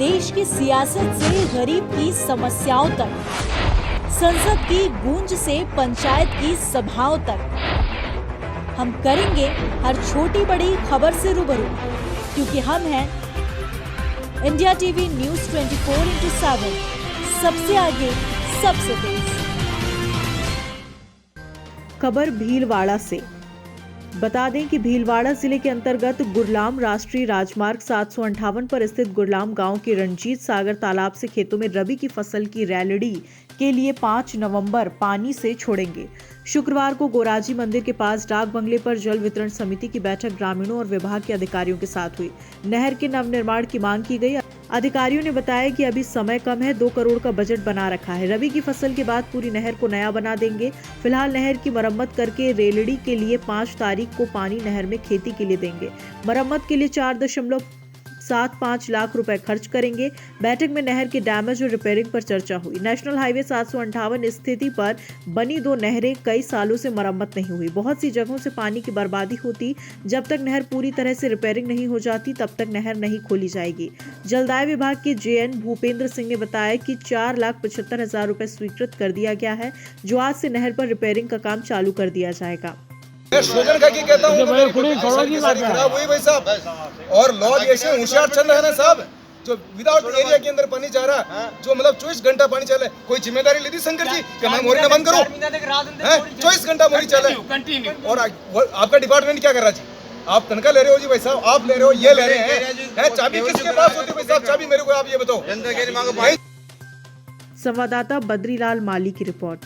देश की सियासत से गरीब की समस्याओं तक, संसद की गूंज से पंचायत की सभाओं तक, हम करेंगे हर छोटी बड़ी खबर से रूबरू, क्योंकि हम हैं इंडिया टीवी न्यूज 24/7, सबसे आगे, सबसे तेज। खबर भीलवाड़ा से। बता दें कि भीलवाड़ा जिले के अंतर्गत गुरलाम राष्ट्रीय राजमार्ग 758 पर स्थित गुरलाम गांव के रणजीत सागर तालाब से खेतों में रबी की फसल की रैलड़ी के लिए 5 नवंबर पानी से छोड़ेंगे। शुक्रवार को गोराजी मंदिर के पास डाक बंगले पर जल वितरण समिति की बैठक ग्रामीणों और विभाग के अधिकारियों के साथ हुई। नहर के नवनिर्माण की मांग की गई। अधिकारियों ने बताया कि अभी समय कम है, 2 करोड़ का बजट बना रखा है। रबी की फसल के बाद पूरी नहर को नया बना देंगे। फिलहाल नहर की मरम्मत करके रेलड़ी के लिए 5 तारीख को पानी नहर में खेती के लिए देंगे। मरम्मत के लिए 4.75 लाख रुपए खर्च करेंगे। बैठक में नहर के डैमेज और रिपेयरिंग पर चर्चा हुई। नेशनल हाईवे 758 स्थिति पर बनी 2 नहरें कई सालों से मरम्मत नहीं हुई। बहुत सी जगहों से पानी की बर्बादी होती। जब तक नहर पूरी तरह से रिपेयरिंग नहीं हो जाती तब तक नहर नहीं खोली जाएगी। जलदाय विभाग के जेएन भूपेंद्र सिंह ने बताया कि 4,75,000 रुपए स्वीकृत कर दिया गया है, जो आज से नहर पर रिपेयरिंग का काम चालू कर दिया जाएगा। मैं स्लोगन का की कहता हूँ खराब हुई भाई साहब, और लोग ऐसे होशियार चल रहे हैं ना साहब, जो विदाउट एरिया के अंदर पानी जा रहा है, जो मतलब 24 घंटा पानी चले। कोई जिम्मेदारी ली थी शंकर जी कि मैं मोरी ना बंद करूं? 24 घंटा मोरी चले। और आपका डिपार्टमेंट क्या कर रहा जी? आप तनख्वाह ले रहे हो जी भाई साहब, आप ले रहे हो, ये ले रहे हैं। चाबी किसके पास होती है भाई साहब? चाबी मेरे को आप ये बताओ। संवाददाता बद्रीलाल माली की रिपोर्ट।